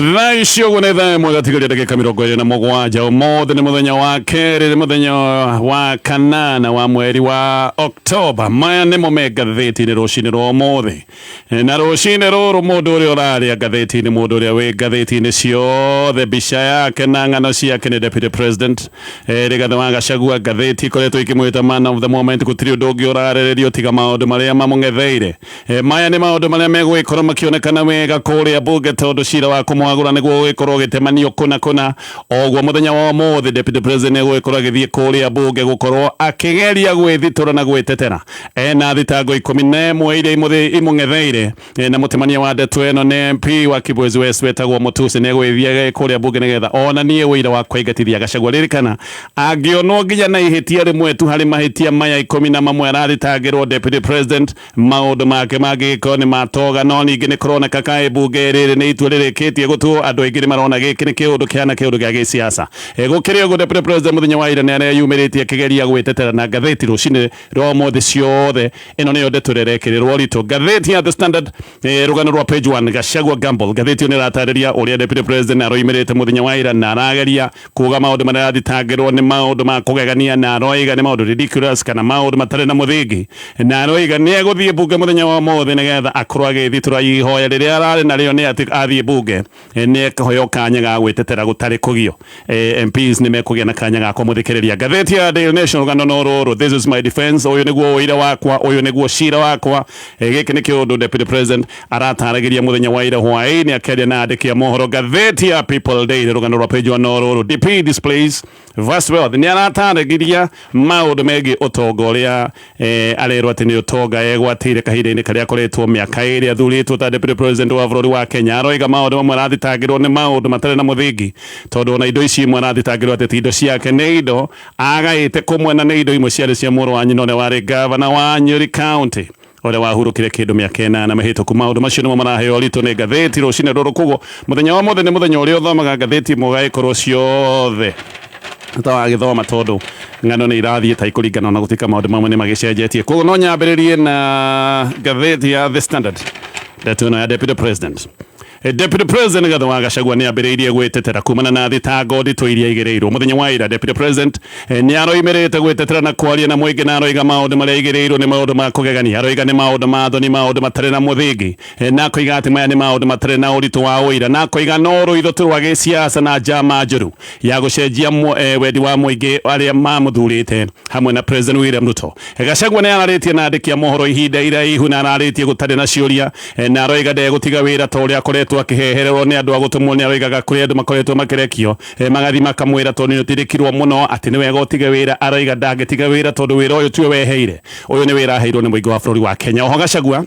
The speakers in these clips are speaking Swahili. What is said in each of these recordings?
Thaisho gwenetha mwagatigari ndagika mirongo iri na mugwanja umuthi ni muthenya wa keri ni muthenya wa kanana wa mweri wa Oktoba. Maya nimo me ngatheti-ini rucini rwa umuthi na rucini ruru mundu uria uraria ngatheti-ini mundu uria wi ngatheti-ini ciothe mbica yake na ng'ano ciake ni Deputy President Rigathi wa Gachagua. Ngatheti ikoretwo ikimwita man of the moment, gutiri undu ungi urarĩrĩrio tiga maundu maria mamũng'etheire. Maya ni maundu maria megwikorwo makionekana wega kuria bunge tondu cira wa kumwagura niguo wikorwo gitemanio kuna ogwo muthenya wa umuthi Deputy President egwikorwo agithie kuria bunge gukorwo akigeria gwithitura na gwitetera na thitango 11 iria imung'etheire na mutemania wa ndeto eno ni MP wa Kibwezi West wetagwo Mutuse negwithia kuria bunge nigetha ona nie wira wa kwaigatithia Gachagua ririkana angionwo nginya na ihitia rimwe tu hari mahitia maya 11 arathitangirwo Deputy President maundu make magiko ni matoga no ningi ni kuroneka kai bunge riri ni itua ririkitie gutu andu aingi marona giki ni kiundu kiana kiundu gia gisiasa gukiri ugo Deputy President muthenya wa ira ni areyumiritie kigeria gwitetera na ngatheti rucini rwa umuthi ciothe ino niyo ndeto rerekirirwo ritu ngatheti ya The Standard rugano rwa page 1 Gachagua gamble. Ngatheti ni ratariria uria Deputy President aroimirite muthenya wa ira na arageria kuga maundu maria athitangirwo ni maundu ma kugegania na aroiga ni maundu ridiculous kana maundu matari na muthingi na aroiga ni eguthie bunge muthenya wa umuthi nigetha akorwo agithitura ihoya riria arari nario ni ati athie bunge ni kuhoyo kanya ga gwitetera gutari kugio. MPs ni mekugia na kanya ga kumuthikiriria. Ngatheti ya Daily Nation rugano no ruru this is my defense uyu niguo wira wakwa uyu niguo cira wakwa giki ni kiundu Deputy President arataragiria muthenya wa ira hwaini akeria na andikia mohoro. Ngatheti ya People Daily rugano rwa page 1 no ruru DP displays vast wealth ni arataragiria maundu megi utonga uria arerwo ati ni utonga egwatire kahinda-ini karia akoretwo miaka iri athuritwo ta Deputy President wa bururi wa Kenya. Aroiga maundu mamwe arathitangirwo ni maundu matari na muthingi tondu ona indo ici imwe arathitangirwo ati indo ciake ni indo agaite kumwena ni indo imwe ciari cia mũrũ wa nyina ũrĩa warĩ gavana wa Nyeri County ore wahurukire kindu miaka 8 mahituku. Maundu macio nimo maraheo ritu ni ngatheti rucini ruru kugo muthenya wa mothe ni muthenya uria uthomaga ngatheti mugaikoro ciothe tawagithoma tondu ng'ano ni irathie ta ikuringana na gutika maundu mamwe ni magicenjetie kugo no nyambiririe na ngatheti ya The Standard ndeto ya Deputy President. Deputy President Rigathi wa Gachagua ni ambiriirie gwitetera kumana na thitango ndito iria igereirwo muthenya wa ira. Deputy President ni aroimirite gwitetera na kwaria na muingi na aroiga maundu maria igereirwo ni maundu ma kugegania. Aroiga ni maundu ma thoni maundu matari na muthingi na koiga ati maya ni maundu matari na uritu wa uira na koiga no ruitho tu rwa gisiasa na njama njuru ya gucenjia wendi wa muingi aria mamuthurite hamwe na President William Ruto. Gachagua ni araritie na andikia mohoro ihinda iraihu na araritie gutari na ciuria na aroiga ndegutiga wira ta uria akoretwo akihehererwo ni andu agutumwo ni aroigaga kuri andu makoretwo makirekio magathi makamwira tondu utirikirwo muno ati ni wega utige wira. Aroiga ndangitiga wira tondu wira uyu tiwe weheire, uyu ni wira aheirwo ni muingi wa bururi wa Kenya. Oho Gachagua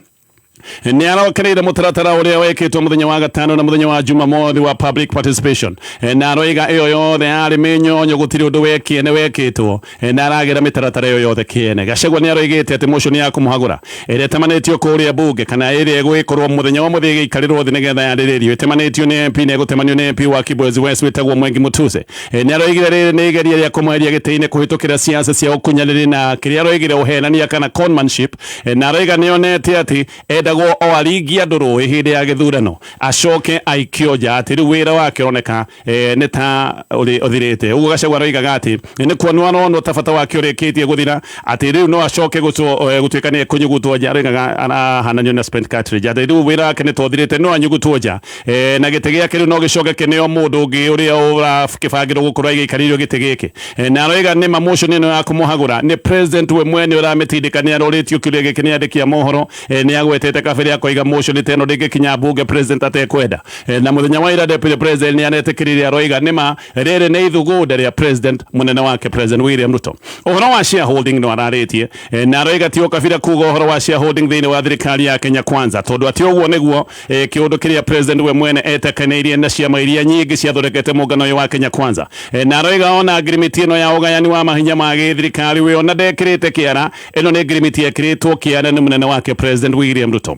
ni arokereire mutaratara uria wekitwo muthenya wa gatano na muthenya wa Jumamothi wa public participation na aroiga iyo yothe ari minyonyo gutiri undu wekiene wekitwo na aragira mitaratara iyo yothe kiene. Gachagua ni aroigite ati motion ya kumuhagura ire temanetio kuria bunge kana ire gwikorwo muthenya wa muthigi ikarirwo thi nigetha yandiririo itemanetio ni MP ne gutemanio ni MP wa Kibwezi West wetagwo Mwengi Mutuse. Ni aroigire riri ni igeria ria kumweria gitine kuhitukira siasa cia ukunyaniri na kiria aroigire uhenania kana conmanship na aroiga ni onete ati edagwo o aringi andu rui hindi ya githurano acoke aikio nja ati riu wira wake oneka ni ta uthirite. Uguo Gachagua aroigaga ati ni kuonwa no tabata wake urikitie guthira ati riu no acoke gutuika ni kunyugutwo nja. Aroigaga arahananio na spent cartridge ati riu wira wake ni tothirite no anyugutwo nja na gite giake riu no gicoke kineo mundu ungi uria urakibangirwo gukorwo igikaririo gite giki. Na aroiga ni motion ino ya kumuhagura ni president we mwene uramitindikania aroritio kiuria giki ni andikia mohoro ni agwetete kabere akoiga motion teno ndigikinya bunge president atekwenda na muthenya wa ira Deputy President ni anetikiriria aroiga nima riri ni ithuguda ria president munene wake President William Ruto. Uhoro wa shareholding no araritie na aroiga tio kabira kuga uhoro wa shareholding thini wa thirikari ya Kenya Kwanza tondu ati uguo niguo kiundu kiria president we mwene etekanirie na ciama iria nyingi ciathondekete muungano wa Kenya Kwanza. Na aroiga ona agreement ino ya ugayani wa mahinya ma githirikari we ona ndekirite kiara ino ni agreement yekiritwo kiara ni munene wake President William Ruto.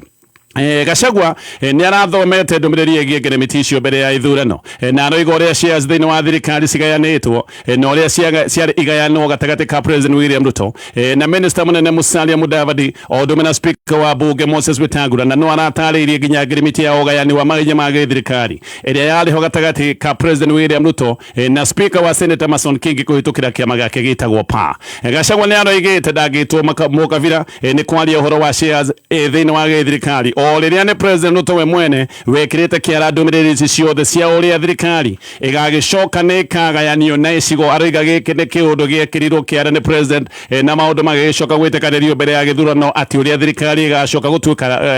Gachagua ni arathomete ndumiriri egie ngeremiti icio mbere ya ithurano na no igoria shares thini wa thirikari cigayanitwo no ria ciari igayanwo gatagati ka President William Ruto na Minister munene Musalia Mudavadi o domina Speaker wa bunge Moses Wetangula na no aratariirie nginya ngeremiti ya ogayani wa magenya ma thirikari iria yariho gatagati ka President William Ruto na Speaker wa Senate Amason Kingi kuhitukira kiama gake gitagwo PA. Gachagua ni aroigite ndagitwo mukavira ni kwaria uhoro wa shares thini wa thirikari o riria ne President Ruto we mwene wekirite kiara ndumiriri ici ciothe cia uria thirikari igagicoka ni kagayanio na icigo aroiga giki ni kiundu giekirirwo kiara ne President na maundu magicoka gwitikanirio mbere ya githurano ati uria thirikari igacoka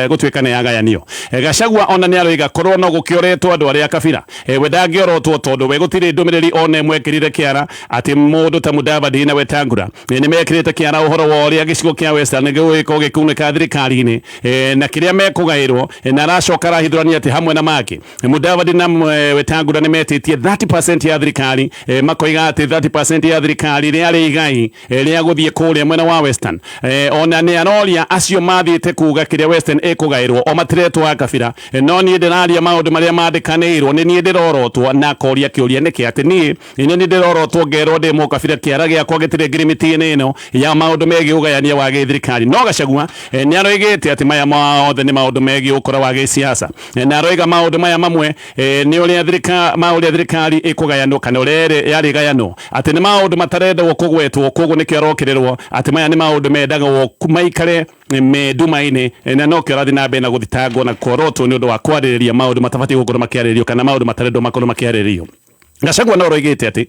gutuika ni yagayanio. Gachagua ona ni aroiga korwo no gukioretwo andu aria kabira we ndangiorotwo tondu we gutiri ndumiriri ona imwe kirire kiara ati mundu ta Mudavadi na Wetangula ni mekirite kiara uhoro wa uria gicigo kia Western giko gikunika thirikari-ini na kiria mekugairwo na aracoka arahithurania ati hamwe na maki Mudavadi na Wetangula ni metitie 30% ya thirikari makoiga ati 30% ya thirikari ria ri igai ria guthie kuria mwena wa Western ona ni aroria acio mathiite kuga kiria Western ikugairwo o matiretwo akabira no ni ndiraria maundu maria mandikaniirwo ni ni ndirorotwo na koria kiuria niki ati ni ndirorotwo ngero ndi mukabira kiara giakwa gitire ngirimiti ino ya maundu megi ugayania wa thirikari no Gachagua ni aroigite ati maya mothe ni maundu megi ukora wa siasa na aroiga maundu maya mamwe ni uria thirikari ikugayanwo kana urere yari gayano ati ni maundu matarenda kugwetwo koguo ni kiarokirerwo ati maya ni maundu mendaga maikare meduma-ini na no kirathi na mbere na guthitangwo na korotwo ni undu wa kwaririria maundu matabati gukorwo makiariririo kana maundu matarenda makorwo makiariririo. Gachagua no roigite ati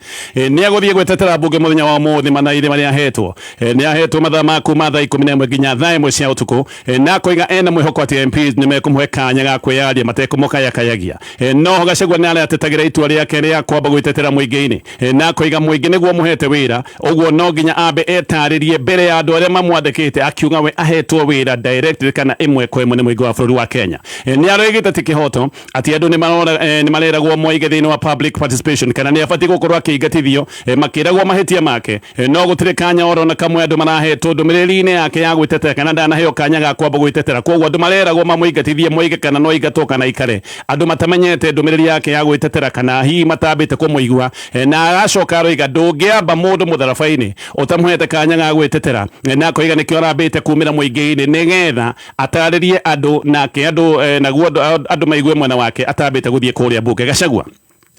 ni aguthie gwetetera bunge muthenya wa muthi manaire maria ahetwo ni ahetwo mathaa ma kuma thaa 11 nginya thaa 1 cia utuku na koiga ena mwihoko ati MPs ni mekumhe kanya ga kwiyaria matekumukayakayagia no Gachagua ni atetagire itua riake ria kwamba gwetetera muingi-ini na koiga muingi niguo muhete wira uguo no nginya ambe etaririe mbere ya andu aria mamwandikite akiuga we ahetwo wira direct kana imwe kwa imwe ni muingi wa bururi wa Kenya ni aroigite ati kihoto ati andu ni mareragwo moige thini wa public participation kana ni afati gukorwo akiingatithio makiragwo mahitia make no gutire kanya oro na kamwe andu marahetwo ndumiriri-ini yake ya gwitetera kana ndanaheo kanya ga kwamba gwitetera koguo andu mareragwo mamuingatithie moige kana no igatwo kana ikare andu matamenyete ndumiriri yake ya gwitetera kana hi matambite kumuigua na agacoka aroiga ndungiamba mundu mutharabai-ini utamuhete kanya ga gwitetera na koiga nikio arambite kumira muingi-ini nigetha ataririe andu nake andu naguo andu maigue mwena wake atambite guthie kuria bunge. Gachagua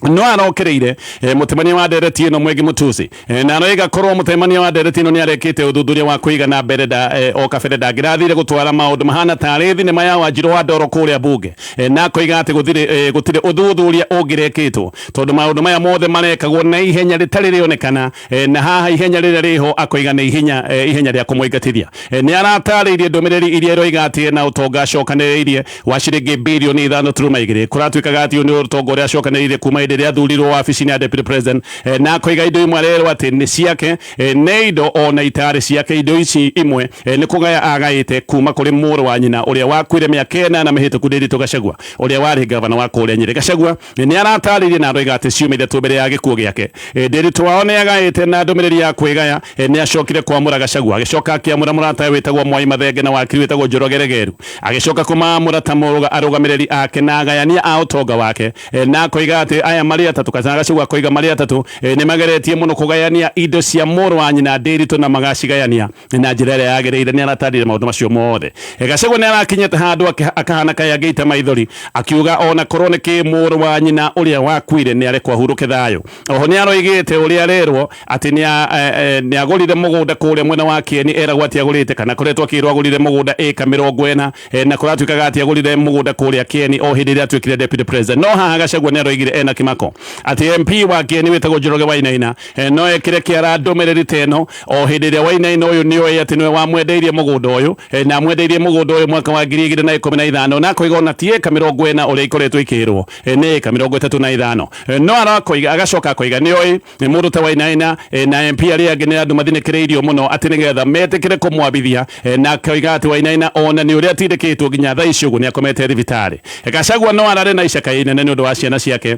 no arokereire mutemania wa ndereti ino Mwengi Mutusi na aroiga korwo mutemania wa ndereti ino ni arekite uthuthuria wa kuiga na mbere o kabere ndangirathire gutwara maundu mahana tari thinema ya Wanjiru wa Ndoro kuria bunge na koiga ati gutire uthuthuria ungirekitwo tondu maundu maya mothe marekagwo na ihenya ritari rionekana na haha ihenya riria riho akoiga ni ihenya ria kumuingatithia ni aratariirie ndumiriri iria roiga ati na utonga acokaniriirie wa ciringi bilioni 5.2 kuratuikaga ati ni utonga uria acokaniriirie kuma ria thurirwo wabici ya Deputy President na koiga indo imwe arerwo ati ni ciake ne indo ona itari ciake indo ici imwe ni kugaya agaite kuma kuri muru wa nyina uria wakwire miaka 4 na mihituku Ndiritu Gachagua uria wari gavana wa kuria Nyeri. Gachagua ni arataririe na aroiga ati ciumire tu mbere ya gikuo giake Ndiritu wao ni agaite na ndumiriri ya kwigaya ni acokire kwamura Gachagua agicoka akiamura murata witagwo Mwai Mathenge na wakiri witagwo Njoroge Regeru agicoka kumamura tamuruga arugamiriri ake na agayania a utonga wake na koiga ati aya mari atatu kana Gachagua koiga mari atatu ni mageretie muno kugayania indo cia muru wa nyina Ndiritu na magacigayania na njira ria yagereire ni aratarire maundu macio mothe. Gachagua ni arakinyete handu akahana kaya geita maithori akiuga ona korwo ni ki muru wa nyina uria wakwire ni arekwa huruke thayo. Oho ni aroigite uria rerwo ati ni agurire mugunda kuria mwena wa Kieni eragwo ati agurite kana koretwo akirwo agurire mugunda eka 40 na kuratuikaga ati agurire mugunda kuria Kieni o hindi ria twikire Deputy President no haha Gachagua ni aroigire ena kimako ati MP wa Kieni witagwo Njoroge Wainaina no ekire kiara ndumiriri teno o hindi ria Wainaina uyu ni oya ati niwe wamwendeirie mugunda uyu na mwendeirie mugunda uyu mwaka wa 2015 na koiga ona ti eka 40 uria ikoretwo ikirwo ni eka 35 no arakoiga agacoka koiga ni oi mundu ta Wainaina na MP aria angi ni andu mathinikiriirio muno ati nigetha metikire kumwabithia na koiga ati Wainaina ona ni uria tindikitwo nginya thaa icio uguo ni akomete thibitari. Gachagua no arare na icaka inene ni undu wa ciana ciake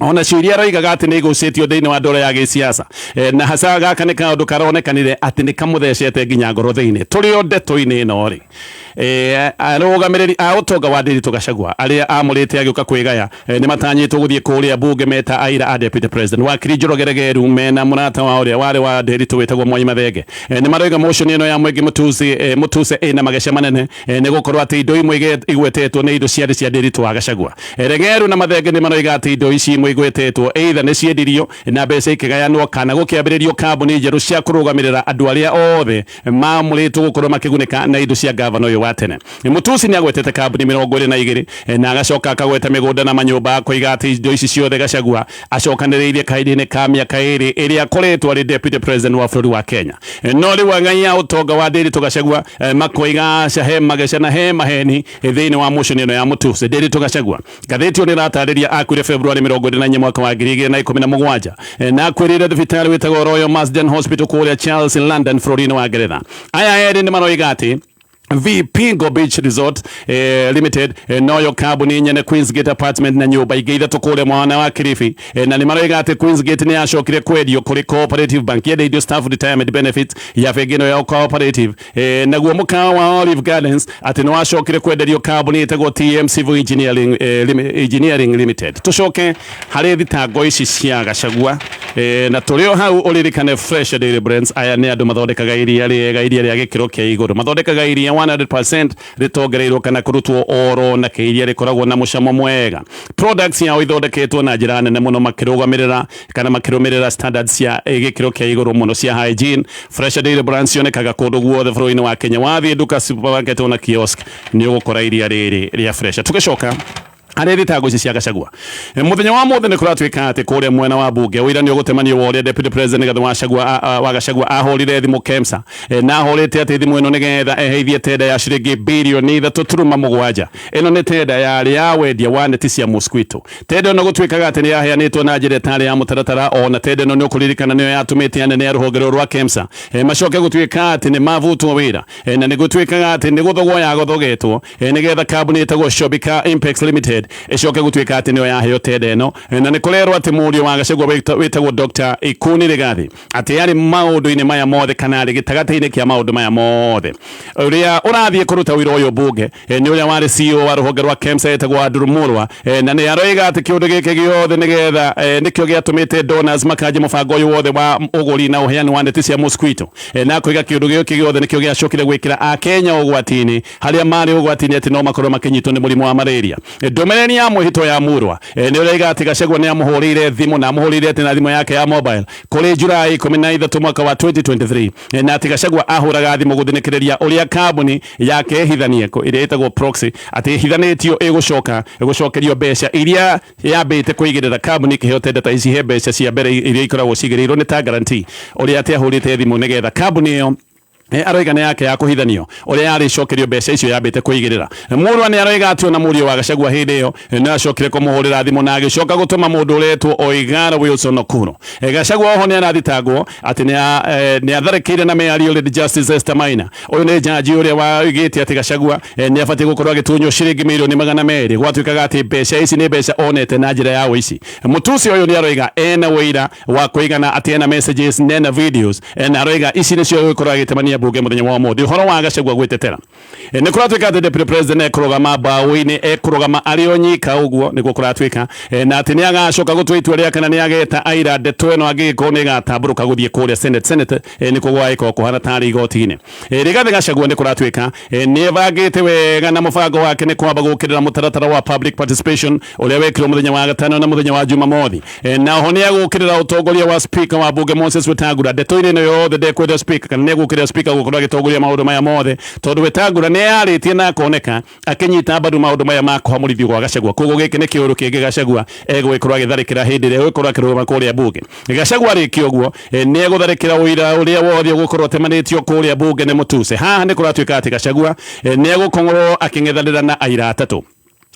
ona ciuria roigaga ati ni gucitio thiini wa ndoro ya giciaca na hasa gaka ni kaundu karonekanire ati ni kamuthecete nginya ngoro thiini turi o ndeto-ini ino ri arugamiriri a utonga wa Ndiritu Gachagua aria amurite agiuka kwigaya ni matanyitwo guthie kuria bunge meta aira a deputy president wakiri Njoroge Geregeru mena murata wa uria wari wa Ndiritu witagwo Mwai Mathenge ni maroiga motion ino ya Mwengi Mutuse ina magesha manene ni gukorwo ati indo imwe igwetetwo ni indo ciari cia Ndiritu wa Gachagua Geregeru na Mathenge ni maroiga ati indo ici imwe igwetetwo either ni ciendirio na mbeca ikigayanwo kana gukiambiririo kambuni njeru cia kurugamirira andu aria othe mamuritwo gukorwo makigunika na indo cia governor uyu wa tene Mutusi ni agwetete kambuni 22 na agacoka akagweta migunda na manyumba akoiga ati indo ici ciothe Gachagua acokaniriirie kaidini ka miaka iri iria akoretwo ari deputy president wa bururi wa Kenya no riu angai ya utonga wa Ndiritu Gachagua makoiga he magesha na he maheni thiini wa motion ino ya Mutusi Ndiritu Gachagua gatheti ni ratariria akwire February 24 mwaka wa 2017 na akwirire thibitari witagwo Royal Marsden Hospital kuria Chelsea London bururi wa Ngeretha aya eri ni maroiga ati VP Go Beach Resort Limited noyo kambuni nyene Queensgate Apartment na nyumba ingi ithatu kuria mwana wa Kilifi na ni maroiga ati Queensgate ni acokire kwendio kuri Cooperative Bank yende idio staff retirement benefits ya fegino ya Cooperative naguo mukawa wa Olive Gardens ati no acokire kwenderio kambuni itagwo TM Civil Engineering Limited tucoke hari thitango ici cia Gachagua na turio hau uririkane Fresh Daily Brands aya ni andu mathondekaga iria ria gikiro kia iguru mathondekaga iria 100% ritogereirwo kana kurutwo oro na keiria rikoragwo na mucamo mwega products yao ithondeketwo na njira nene muno makirugamirira kana makirumirira standards ya gikiro kia iguru muno cia hygiene Fresh Daily Brands yonekaga kundu guothe bururi-ini wa Kenya wathie duka supermarket na kiosk ni ugukora iria riri ria fresh tugicoka ari thitango ici cia Gachagua muthenya wa mothe ni kuratwika ati kuria mwena wa bunge wira ni ugutemanio wa uria deputy president wa Gachagua ahorire thimu KEMSA na ahorite ati thimu ino nigetha eheithie tenda ya ciringi bilioni 3.7 ino ni tenda ya wendia wa neti cia mosquito tenda no gutwikaga ati ni yaheanitwo na njira tari ya mutaratara ona tenda no ni kuririkana ni yatumite anene ya ruhonge rwa KEMSA macoke gutwika ati ni mavutwo wira na ni gutwikaga ati ni guthogwo ya guthogetwo nigetha kambuni itagwo Shobika Impex Limited icoke gutwika ati niyo yaheo tenda ino na ni kurerwo ati murio wa Gachagua witagwo Dr. Ikuni Rigathi ati yari maundu-ini maya mothe kana ri gitagati-ini kia maundu maya mothe uria urathie kuruta wira uyu bunge ni uria wari CEO wa ruhonge rwa KEMSA etagwo Andrew Murwa na ni aroiga ati kiundu giki giothe nigetha nikio giatumite donors makaje mubango uyu wothe wa uguri na uheani wa neti cia mosquito na kuiga kiundu giki giothe nikio giacokire gwikira a Kenya ugwati-ini haria mari ugwati-ini ati no makorwo makinyitwo ni murimu wa malaria domereni ya muhito ya Murwa ni ureiga ati Gachagua ni amuhurire thimu na amuhurire ati na thimu yake ya mobile kuri Julai 13 mwaka wa 2023 na ati Gachagua ahuraga thimu guthinikireria uria kambuni yake hithanie ko iria itagwo proxy ati hithanitio igucokerio mbeca iria yambite kuigirira kambuni kiheo tenda ta ici he mbeca cia mbere iria ikoragwo cigirirwo ni ta guarantee uria ati ahurite thimu nigetha kambuni iyo aroiga yake ya kuhithanio uria yari cokerio mbeca icio yambite kuigirira Murwa ni aroiga ati ona murio wa Gachagua hindi iyo na acokire kumuhurira thimu na agicoka gutuma mundu uretwo Oigara Wilson Okuro Gachagua oho ni arathitangwo ati ni atharikire na Mayoral Justice Esther Maina uyu ni jaji uria waigite ati Gachagua ni abatie gukorwo agitunyo ciringi milioni 200 gwatuikaga ati mbeca ici ni mbeca onete na njira ya wici Mutusi uyu ni aroiga ena wira wa kuigana ati ena messages nena videos na aroiga ici nicio gukorwo agitemania bunge muthenya wa mothe horo wa Gachagua gwetetera ni kuratwika ati deputy president ekurugama bawi-ini ekurugama ario nyika uguo niguo kuratwika na ati ni agacoka gutwitua ria kana ni ageta aira ndeto ino agiko ni gatamburuka guthie kuria senate ni kugwa iko kuhana tari igoti-ini Rigathi Gachagua ni kuratwika ni evagite wega na mubango wake ni kwamba gukirira mutaratara wa public participation uria wekirwo muthenya wa gatano na muthenya wa Jumamothi na ho ni agukirira utongoria wa speaker wa bunge Moses Wetangula ndeto ino yothe ndekwenda speaker kana ni agukirira speaker gukorwo agitongoria maundu maya mothe tondu Wetangula ni aritie na akoneka akinyita mbaru maundu maya ma kuhamurithio gwa Gachagua koguo giki ni kiuru kingi Gachagua egwikorwo agitharikira hindi ria egwikorwo akiruma kuria bunge Gachagua ariki uguo ni egutharikira wira uria wothe gukorwo temanitio kuria bunge ni Mutuse haha ni kuratwika ati Gachagua ni egukongorwo aking'ethanira na aira atatu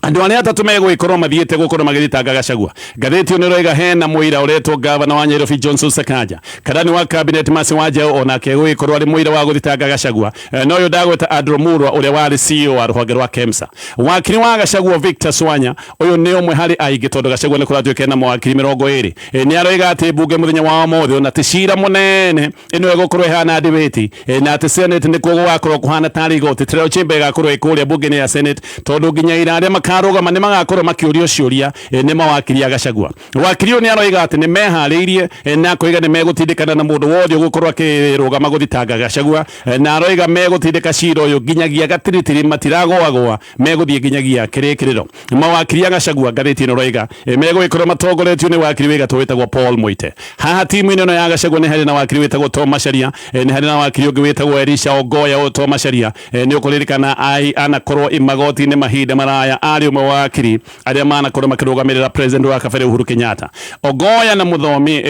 andu aria atatu megwikorwo mathiete gukorwo magithitanga Gachagua. Ngatheti ni roiga hena muira uretwo gavana wa Nyairobi Johnson Sakaja karani wa cabinet Mercy Wanjaũ onake gwikorwo ari muira wa guthitanga Gachagua. No yo ndagweta Andrew Murwa uria wari CEO wa ruhonge rwa KEMSA. Wakiri wa Gachagua Victor Swanya uyu ni umwe hari aige tondu Gachagua ni kuratwika na mawakiri 20 ni aroiga ati bunge muthenya wa mothe ona tishira munene ino egokorwo ihana debate na ati Senate ni kugo wakorwo kuhana tari igoti tireo chimbe gakorwo ikuria bunge ni ya Senate tondu nginya ira aria makaruga mane magakorwo makiurio ciuria ni mawakiri ya Gachagua. Wakiri ni aroiga ati ni mehariirie na kuiga ni megutindikana na mundu wothe gukorwo akirugama guthitanga Gachagua na aroiga megutindika cira uyu nginyagia gatiritiri matiragwagwa meguthie nginyagia kirikiriro. Mawakiri ya Gachagua ngatheti ino roiga megwikorwo matongoretio ni wakiri wigatu witagwo Paul Moite. Haha timu ino ya Gachagua ni hari na wakiri witagwo Thomas Sharia ni hari na wakiri ungi witagwo Elisha Ogoya o Thomas Sharia ni ukuririkana ai anakorwo imagoti ni mahinda maraya ari umwe wakiri aria manakorwo makirugamirira president wa Kabere Uhuru Kenyatta. Ogoya na muthomi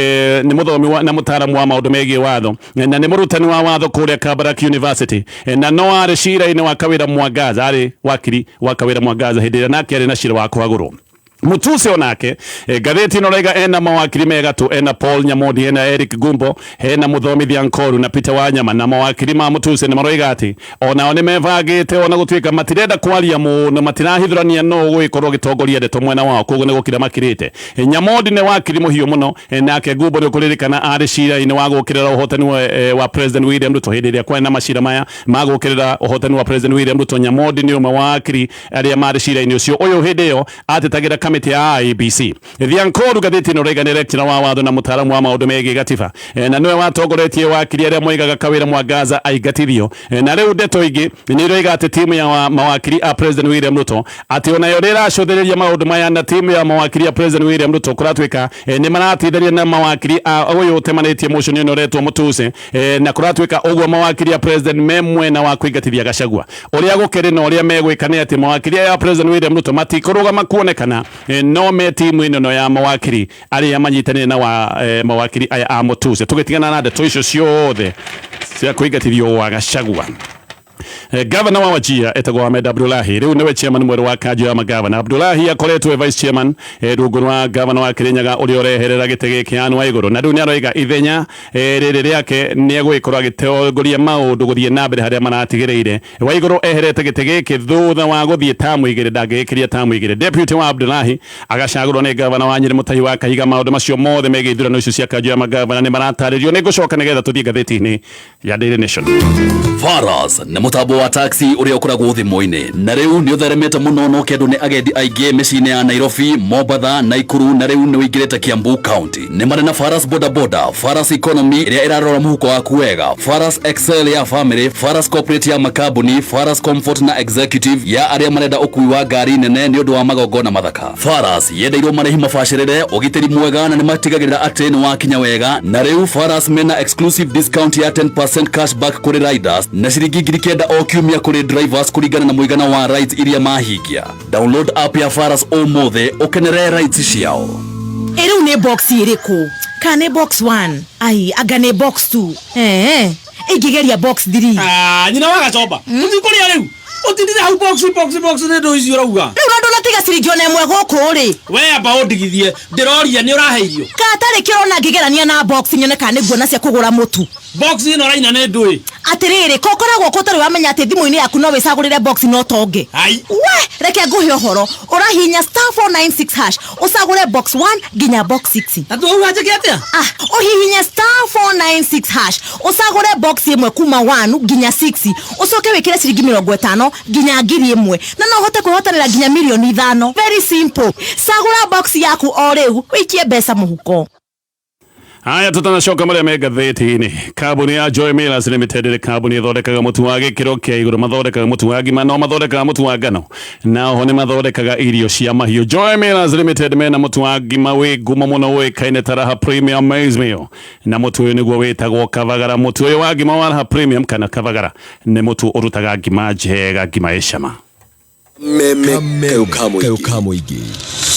ni muthomi na mutaramu wa maundu megie watho na ni murutani wa watho kuria Kabarak University na no ari cira-ini wa Kawira Mwangaza ari wakiri wa Kawira Mwangaza hindi nake ari na cira wa kwagurwo. Mutuse onake gatheti no roiga ena mawakiri megatu ena Paul Nyamodi ena Eric Gumbo ena Muthomithia Nkoru na Peter Wanyama na mawakiri ma Mutuse ni maroiga ati ona ne mevagite ona gutwika matirenda kwaria muno matirahithurania no gwikorwo gitongoria ndeto mwena wao koguo ni gukira makirite. Nyamodi ne wakiri muhiu muno nake Gumbo ni kuririkana ari cira-ini wa gukirira uhotani wa President William Ruto hindi ria kwena macira maya magukirira uhotani wa President William Ruto. Nyamodi ni umwe wakiri aria mari cira-ini ucio uyu hindi yo atetagira ya IEBC. Thiankoru gatheti no roiga ni lecturer wa watho na mutaramu wa maundu megie gatiba na niwe watongoretie wakiri aria moigaga Kawira Mwangaza aigatithio na riu ndeto ingi ni roiga ati timu ya mawakiri a President William Ruto ati ona yo riracotheriria maundu maya na timu ya mawakiri a President William Ruto kuratwika ni maratitharia na mawakiri uyu utemanitie motion ino retwo Mutuse na kuratwika uguo mawakiri a President memwe na wa kuigatithia Gachagua uria gukiri na uria megwikane ati mawakiri ya President William Ruto matikuruga makuonekana no me timu ino ya mawakiri aria manyitanire na mawakiri aya a Mutuse tugitigana na ndeto icio ciothe cia kuigatithio wa Gachagua. Gavana wa Wajir etagwo Ahmed Abdullahi riu niwe chairman mweru wa kanjo ya magavana. Abdullahi akoretwo vice chairman rungu rwa gavana wa Kirinyaga uri oreherera gitege kianu wa iguru na riu ni aroiga ithenya riri riake ni egwikorwo agiteongoria maundu guthie na mbere haria maratigireire. Wa iguru eherete gitege ki thutha wa guthie tamu igire ndagikiria tamu igire. Deputy wa Abdullahi agacagurwo ni gavana wa Nyeri Mutahi wa Kahiga maundu macio mothe megie ithurano icio cia kanjo ya magavana ni marataririo ni gucoka nigetha tuthie gatheti-ini ya Daily Nation. Faras na mutambo wa taxi uria ukoragwo thimo-ini na riu ni utheremete muno no kendu ni agendi aige micini ya Nairobi, Mombasa, Naikuru na riu ni wingirite Kiambu County. Ni mari na Faras Boda Boda, Faras Economy iria irarora muhuko waku wega, Faras Excel ya family, Faras Corporate ya makambuni, Faras Comfort na Executive ya aria marenda ukui wa ngari nene ni undu wa magongona mathaka. Faras yendeirwo marehi mabacirire ugitiri mwega na ni matigagirira ati ni wakinya wega na riu Faras mena exclusive discount ya 10% cashback kuri riders na ciringi 900 o kiumia kuri drivers kuringana na muigana wa rides iria mahigia. Download app ya Faras omothe ukenere rides ciao. Eru ne box iriku kane box 1 ai agane box 2 igigeria box 3 nyina waga chomba utikuria riu utindire hau box ne ndo icio rauga riu ndo natiga ciringi ona imwe guku ri we amba undigithie ndiroria ni uraheirio katari kirona ngigerania na box nyone kana nguona cia kugura mutu box ino raina ne ndui atiriri kokoragwo kutari wamenya ati thimu-ini yaku no wicagurire box no tonge ai we reke nguhe uhoro urahinya *496# ucagure box 1 nginya box 6 atu au aje atia uhihinye *496# ucagure box imwe kuma 1 nginya 6 ucoke wikire ciringi 50 nginya 1000 na no hote kuhotanira nginya milioni 5. Very simple. Cagura box yaku o riu wikie mbeca muhuko. Haya tutanacoka maria me gatheti-ini. Kambuni ya Joy Millers Limited ni kambuni ithondekaga mutu wa gikiro kia iguru, mathondekaga mutu wa ngima no mathondekaga mutu wa ngano na ho ni mathondekaga irio cia mahiu. Joy Millers Limited mena mutu wa ngima wi ngumo muno wikaine ta Raha Premium Maize Meal na mutu uyu niguo witagwo Kavagara. Mutu uyu wa ngima wa Raha Premium kana Kavagara ni mutu urutaga ngima njega, ngima icama kayo kamo igi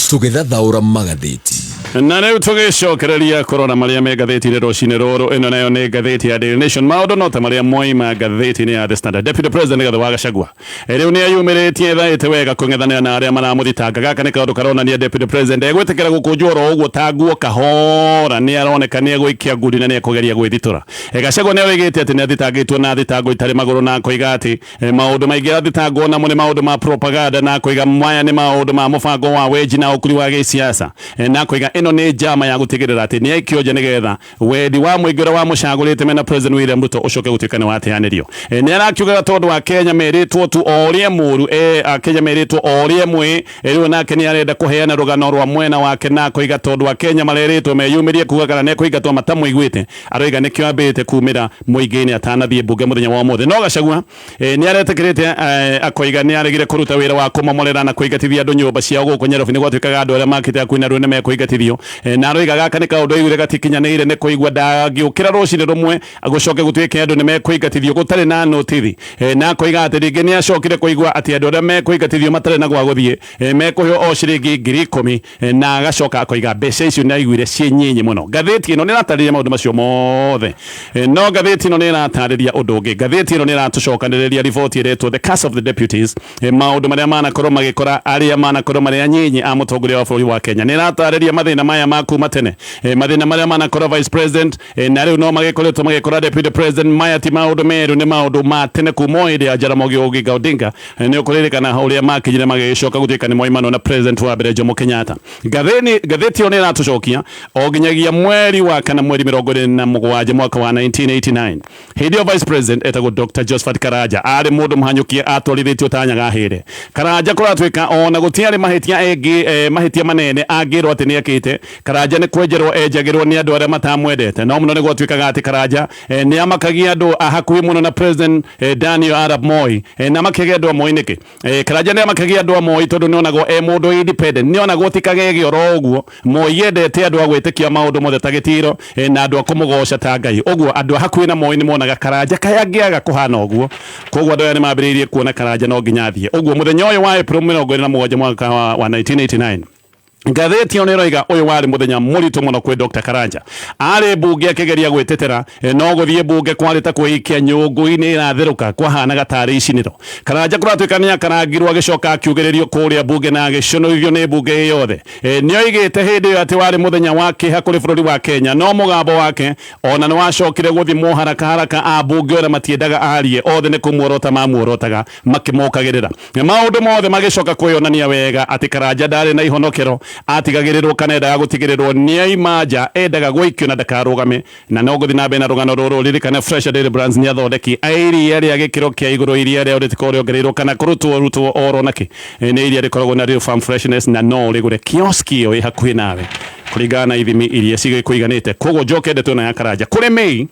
tugethathaura magatheti. na rĩu tũgĩcokereria korona marĩa me ngathĩti-inĩ rũcinĩ rũrũ. Ĩno nayo nĩ ngathĩti ya Daily Nation. Maũndũ no ta marĩa moima ngathĩti-inĩ ya The Standard. Deputy President Rigathi wa Gachagua rĩu nĩ ayumĩrĩtie thaĩte wega kũng'ethanĩra na arĩa maramũthitanga. Gaka nĩ kaũndũ karonania Deputy President egwĩtĩkĩra gũkũnjwo oro ũguo ta nguo kahora. Nĩ aroneka nĩ egũikia ngudi na nĩ ekũgeria gwĩthitura. Gachagua nĩ oigĩte atĩ nĩ athitangĩtwo na thitango itarĩ magũrũ na koiga atĩ maũndũ maingĩ athitangwo namo nĩ maũndũ ma propaganda na koiga maya nĩ maũndũ ma mũbango wa weji na ũkuri wa gĩsiasa na koiga ĩno nĩ njama ya gũtigĩrĩra atĩ nĩ aikio nja nĩgetha wendi wa mũingĩ ũrĩa wamũcagũrĩte mena President William Ruto ũcoke gũtuĩka nĩ wateanĩrio. Nĩ arakiugaga tondũ wa Kenya merĩtwo tu o ũrĩa mũru Kenya merĩtwo o ũrĩa mwe rĩu nake nĩ arenda kũheana rũgano rwa mwena wake na koiga tondũ wa Kenya marerĩtwo meyumĩrie kuga kana nĩ kũingatwo matamũiguĩte aroiga nĩ kĩambĩte kumĩra mũingĩ-inĩ atanathiĩ mbunge mũthenya wa ũmũthĩ. No Gachagua nĩ aretĩkĩrĩte akoiga nĩ aregire kũruta wĩra wa kũmomorera na kũingatithia andũ nyũmba ciao gũkũ Nairobi nĩ gwatuĩkaga andũ arĩa makĩte hakuhĩ na rĩu nĩ mekũingatithio. Na aroiga gaka nĩ kaũndũ aiguire gatikinyanĩire nĩ kũigua ndangĩũkĩra rũcinĩ rũmwe agũcoke gũtuĩke andũ nĩ mekũingatithio gũtarĩ na notithi. Na akoiga atĩ rĩngĩ nĩ acokire kũigua atĩ andũ arĩa mekũingatithio matarĩ na gwa gũthiĩ mekũheo o ciringi 10,000 na agacoka akoiga mbeca icio nĩ aiguire ciĩ nyinyi mũno. Ngathĩti ĩno nĩ ĩratarĩria maũndũ macio mothe, no ngathĩti ĩno nĩ ĩratarĩria ũndũ ũngĩ. Ngathĩti ĩno nĩ ĩratũcokanĩrĩria riboti ĩretwo The Curse of the Deputies, maũndũ marĩa manakorwo magĩkora arĩa manakorwo marĩ anyinyi a mũtongoria wa bũrũri wa Kenya. Nĩ ĩratarĩria mathĩna maya ma kuma tene, mathĩna marĩa manakorwo Vice President na rĩu no magĩkoretwo magĩkora Deputy President. Maya ti maũndũ merũ, nĩ maũndũ ma tene kuma hĩndĩ ya Jaramogi Oginga Odinga. Nĩ ũkũririkana ũrĩa makinyire magĩcoka gũtuĩka nĩ moimano na President wa mbere Jomo Kenyatta. Ngathĩti ĩyo nĩ ĩratũcokia o nginyagia mweri wa kana mweri 27 mwaka wa 1989. Hĩndĩ ĩyo Vice President etagwo Dr. Josephat Karanja arĩ mũndũ mũhanyũkie atwarithĩtio ta nyagahĩre. Karanja kũratuĩka ona gũtiarĩ mahĩtia manene angĩrwo atĩ nĩ ekĩte. Karanja nĩ kwenjerwo enjagĩrwo nĩ andũ arĩa matamwendete, no mũno nĩ gwatuĩkaga atĩ Karanja nĩ amakagia andũ hakuhĩ mũno na President Daniel Arap Moi na makagia andũ a Moi nĩkĩ. Karanja nĩ amakagia andũ a Moi tondũ nĩ onagwo mũndũ independent, nĩ onagwo tikagege oro ũguo. Moi yendete andũ a gwĩtĩkia maũndũ mothe ta gĩtiro na andũ a kũmũgoca ta Ngai. Ũguo andũ hakuhĩ na Moi nĩ monaga Karanja kayangĩaga kũhana ũguo, koguo andũ aya nĩ mambĩrĩirie kuona Karanja no nginya athiĩ. Ũguo mũthenya ũyũ wa April 27 mwaka wa 1989 ngathĩti ĩyo nĩ ĩroiga ũyũ warĩ mũthenya mũritũ mũno kwĩ Dr. Karanja. Arĩ mbunge akĩgeria gwĩtetera, no gũthiĩ mbunge kwarĩ ta kwĩikia nyũngũ-inĩ ĩratherũka kwahanaga tarĩ icinĩro. Karanja kũratuĩka nĩ akarangirwo agĩcoka akiugĩrĩrio kũrĩa mbunge na agĩconorithio nĩ mbunge ĩyo yothe. Nĩ oigĩte hĩndĩ ĩyo atĩ warĩ mũthenya wa kĩeha kũrĩ bũrũri wa Kenya, no mũgambo wake ona nĩ wacokire gũthimwo haraka a mbunge ũrĩa matiendaga arie, othe nĩ kũmuorota mamuorotaga makĩmũkagĩrĩra. Maũndũ mothe magĩcoka kwĩyonania wega atĩ Karanja ndarĩ na ihonokero, atigagĩrĩrwo kana endaga gũtigĩrĩrwo nĩ aima nja, endaga gũikio na ndakarũgame. Na no gũthiĩ na mbere na rũgano rũrũ ririkana Fresh Daily Brands nĩ athondeki iria rĩa gĩkĩro kĩa igũrũ, iria rĩao rĩtikorwo rĩongereirwo kana kũrutwo oro nakĩ. Nĩ iria rĩkoragwo na real farm freshness na no rĩgũre kioski ĩyo ĩ hakuhĩ nawe kũringana na ithimi iria cigĩkũiganĩte. Koguo njoke ndeto ĩno ya Karanja kũrĩ Mei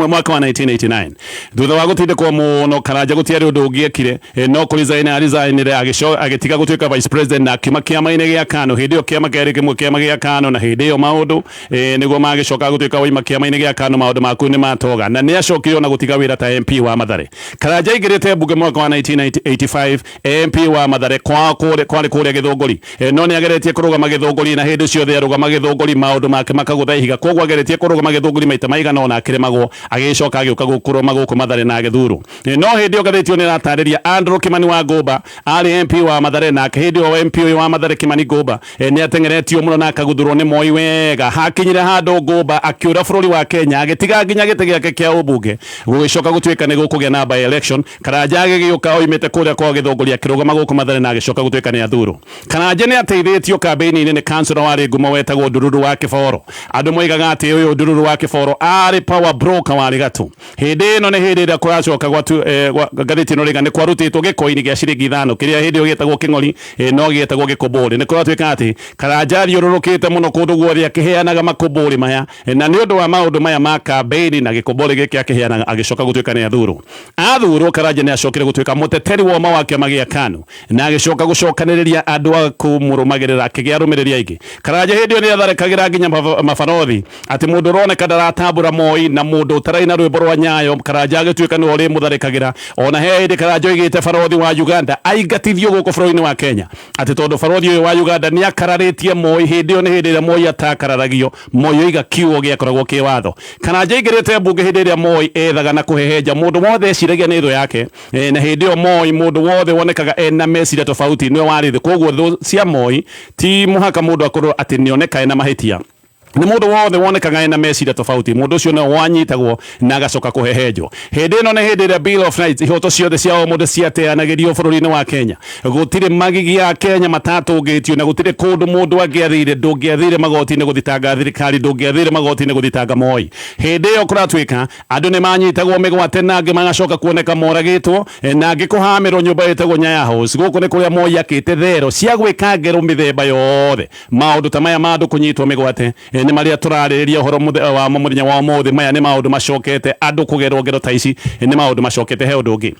mwaka wa 1989 thutha wa gũtindĩkwo mũno Karanja gũtiarĩ ũndũ ũngĩekire no kũresignire agĩtiga gũtuĩka Vice President na akiuma kĩama-inĩ gĩa KANU. Hĩndĩ ĩyo kĩama kĩarĩ kĩmwe kĩama gĩa KANU na hĩndĩ ĩyo maũndũ nĩguo magĩcoka gũtuĩka woima kĩama-inĩ gĩa KANU maũndũ maku nĩ matoga na nĩ acokire na gũtiga wĩra ta MP wa Mathare. Karanja aingĩrĩte mbunge mwaka wa 1985 MP wa Mathare kwarĩ kũrĩa Gĩthũngũri, no nĩ ageretie kũrũgama Gĩthũngũri na hĩndĩ ciothe arũgama Gĩthũngũri maũndũ make makagũtha ihiga. Koguo ageretie kũrũgama Gĩthũngũri maita maigana ona akĩremagwo agĩcoka agĩũka gũkũrũma gũkũ Mathare na agĩthurwo. No hĩndĩ ĩyo ngathĩti ĩyo nĩ ĩratarĩria Andrew Kimani wa Ngũmba arĩ MP wa Mathare, nake hĩndĩ ĩyo MP wa Mathare Kimani Ngũmba nĩ ateng'eretio mũno na akaguthũrwo nĩ Moi wega. Hakinyire handũ Ngũmba akĩũra bũrũri wa Kenya agĩtiga nginya gĩtĩ gĩake kĩa ũmbunge gũgĩcoka gũtuĩka nĩ gũkũgĩa na by election. Karanja agĩgĩũka oimĩte kũrĩa kwa Gĩthũngũri akĩrũgama gũkũ Mathare na agĩcoka gũtuĩka nĩ athurwo. Karanja nĩ ateithĩtio kambĩini-inĩ nĩ kansũra warĩ ngumo wetagwo Ndururu wa Kĩboro. Andũ moigaga atĩ ũyũ Ndururu wa Kĩboro arĩ power broker warĩ gatũ. Hĩndĩ ĩno nĩ hĩndĩ ĩrĩa kũracoka ngathĩti ĩno rĩga nĩ kwarutĩtwo gĩkoini gĩa ciringi 5 kĩrĩa hĩndĩ ĩyo gĩetagwo kĩng'ori no gĩetagwo gĩkũmbũrĩ. Nĩ kũratuĩka atĩ Karanja athiũrũrũkĩte mũno kũndũ guothe akĩheanaga makũmbũrĩ maya, na nĩ ũndũ wa maũndũ maya ma kambĩini na gĩkũmbũrĩ gĩkĩ akĩheanaga agĩcoka gũtuĩka nĩ athurwo. Athurwo Karanja nĩ acokire gũtuĩka mũteteri wa ma wa kĩama gĩa KANU na agĩcoka gũcokanĩrĩria andũ a kũmũrũmagĩrĩra akĩgĩa arũmĩrĩri aingĩ. Karanja hĩndĩ ĩyo nĩ atharĩkagĩra nginya mabarothi atĩ mũndũ ũroneka ndaratambũra Moi na mũndũ mundu taraina rwimbo rwa Nyayo Karanja agituika no ri mutharikagira ona he ndi Karanja igite barothi wa Uganda aingatithio guku bũrũri-inĩ wa Kenya ati tondu barothi uyu wa Uganda ni akararitie Moi hindi yo ni hindi ria Moi atakararagio Moi oiga kiugo giakoragwo ki watho Karanja ingirite mbunge hindi ria Moi ethaga na kuhehenja mundu wothe eciragia ni thu yake na hindi yo Moi mundu wothe wonekaga ena meciria tofauti niwe warithi koguo thu cia Moi ti muhaka mundu akorwo ati nioneka ena mahitia ni mundu wothe wonekaga ena meciria tofauti mundu ucio no wanyitagwo na agacoka kuhehenjwo hindi ino ni hindi ria Bill of Rights ihoto ciothe cia mundu ciateanagirio bũrũri-inĩ wa Kenya gutire magigi ya Kenya matatungitio na gutire kundu mundu angiathire ndungiathire magoti-inĩ guthitanga thirikari ndungiathire magoti-inĩ guthitanga Moi hindi iyo kuratwika andu ni manyitagwo migwate na angi magacoka kuoneka moragitwo na angi kuhamirwo nyumba yetagwo Nyaya House guku ni kuria Moi akite thero cia gwika ngero mithemba yothe maundu ta maya mandu kunyitwo migwate ni maria turaririria horo wa muthenya wa mothe maya ni maundu macokete andu kugerwo ngero ta ici ni maundu macokete he undu ungi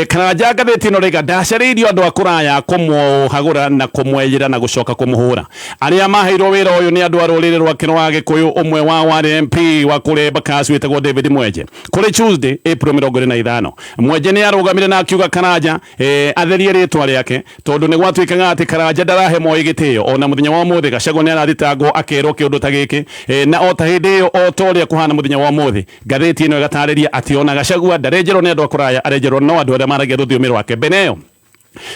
Karanja ngathĩti ĩno rĩga ndacaririo andu akuraya kumuhagura na kumweyera na gucoka kumuhura aria maheirwo wira uyu ni andu a rũrĩrĩ rwa Kĩrwa Gĩkũyũ umwe wa wari MP wa kũrĩa Embakasi wĩtagwo David Mwenje kuri Tuesday April 25 Mwenje ni arugamire na akiuga Karanja atherie rĩtwa rĩake tondu ni gwatuĩkaga ati Karanja ndarahe Moi gĩtĩo ona muthenya wa mothe Gachagua ni arathitangwo akerwo kiundu ta gĩkĩ na o ta hindi iyo o toria kuhana muthenya wa mothe ngathĩti ĩno ĩgatarĩria ati ona Gachagua ndarenjerwo ni andu akuraya arenjerwo no andu aria maragia rũthiomi rwake Beneo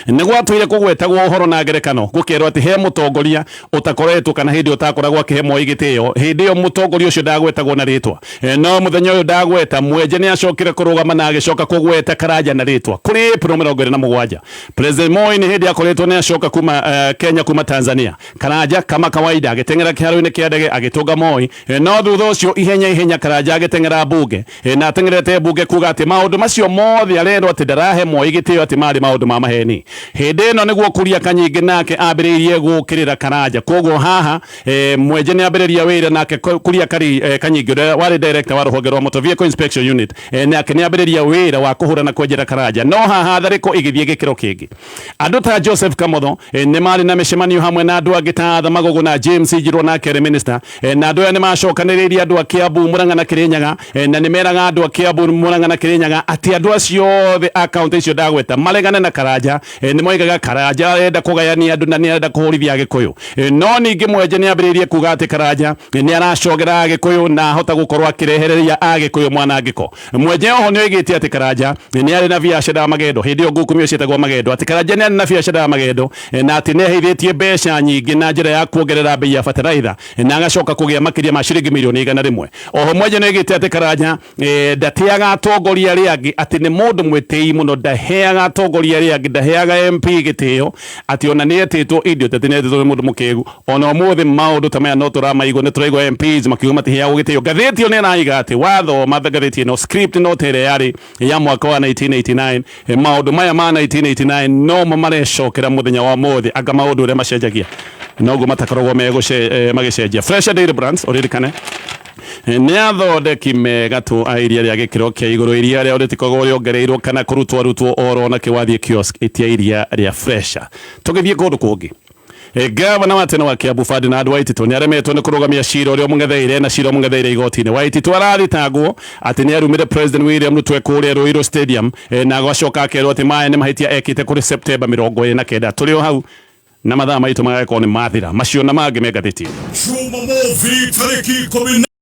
ni gwatwire kugwetagwo horo na ngerekano gukerwo ati he mutongoria utakoretwo kana hindi utakoragwo akihe Moi gĩtĩo hindi yo mutongoria ucio ndagwetagwo na ritwa no muthenya uyu ndagweta Mwenje ni acokire kurugama na agicoka kugweta Karanja na ritwa kuri April 27 President Moi ni hindi akoretwo ni acoka kuma Kenya kuma Tanzania Karanja kama kawaida agitengera kĩharo-inĩ kĩa ndege agitunga Moi no thutha ucio ihenya Karanja agitengera bunge na atengerete bunge kuga ati maundu macio mothe arendwo ati ndarahe Moi gĩtĩo ati mari maundu ma maheni hindi ino niguo kuria kanyingi nake ambiririe gukirira Karanja koguo haha Mwenje ni ambiriria wira nake kuria kanyingi wari director wa ruhonge rwa Motor Vehicle Inspection Unit nake ni ambiriria wira wa kuhura na kwenjera Karanja no haha thariko igithie gikiro kingi andu ta Joseph Kamotho ni mari na micemanio hamwe na andu angi ta Magogo na James Njirũ na Kerry Minister na andu aya ni macokanĩrĩirie andu a Kiambu Murang'a na Kirinyaga na ni meraga andu a Kiambu Murang'a na Kirinyaga ati andu acio the account icio ndagweta maregane na Karanja ni moigaga Karanja arenda kugayania andu na ni arenda kuhurithia Gĩkũyũ no ningi Mwenje ni ambiririe kuga ati Karanja ni aracogera Gĩkũyũ na hota gukorwo akirehereria Agĩkũyũ mwanangiko Mwenje oho ni oigite ati Karanja ni ari na biacara ya magendo hindi yo ngukumi cietagwo magendo ati Karanja ni ari na biacara ya magendo na ati ni heithĩtie mbeca nyingi na njĩra ya kuongerera bei ya fertilizer na agacoka kugia makiria ma ciringi milioni 100 oho Mwenje ni oigite ati Karanja ndateaga atongoria aria angi ati ni mundu mwĩtĩi muno ndaheaga atongoria aria angi ndaheaga MP gĩtĩo ati ona ni etĩtwo idiot ati ni etĩtwo mundu mũkĩgu ona ũmũthĩ maũndũ ta maya no tũramaigua nĩ tũraigua MPs makiuga matiheagwo gĩtĩo ngathĩti ĩyo nĩ ĩraiga ati wathoma ngathĩti ĩno script no ta ĩrĩa yarĩ ya mwaka wa 1989 maũndũ maya ma 1989 no marecokera mũthenya wa ũmũthĩ anga maũndũ ũrĩa macenjagia noguo matakoragwo magĩcenjia Fresha Daily Brands ũririkane ni athondeki mega tu a iria ria gĩkĩro kĩa igũrũ iria rĩa rĩtikoragwo rĩongereirwo kana kũrutwo oro na kĩwathie kiosk itia iria rĩa Fresha tũgĩthiĩ kũndũ kũngĩ Gavana wa tene wa Kiambu Ferdinand Waititu ni aremetwo ni kurugamia cira uria mungetheire na cira mungetheire igoti-ini Waititu arathitangwo ati ni arumire President William Ruto kuria Ruiru Stadium na agacoka akerwo ati maya ni mahitia ekite kuri September 29 turi o hau na mathaa maitu magakorwo ni mathira macio na mangĩ me ngathĩti-inĩ.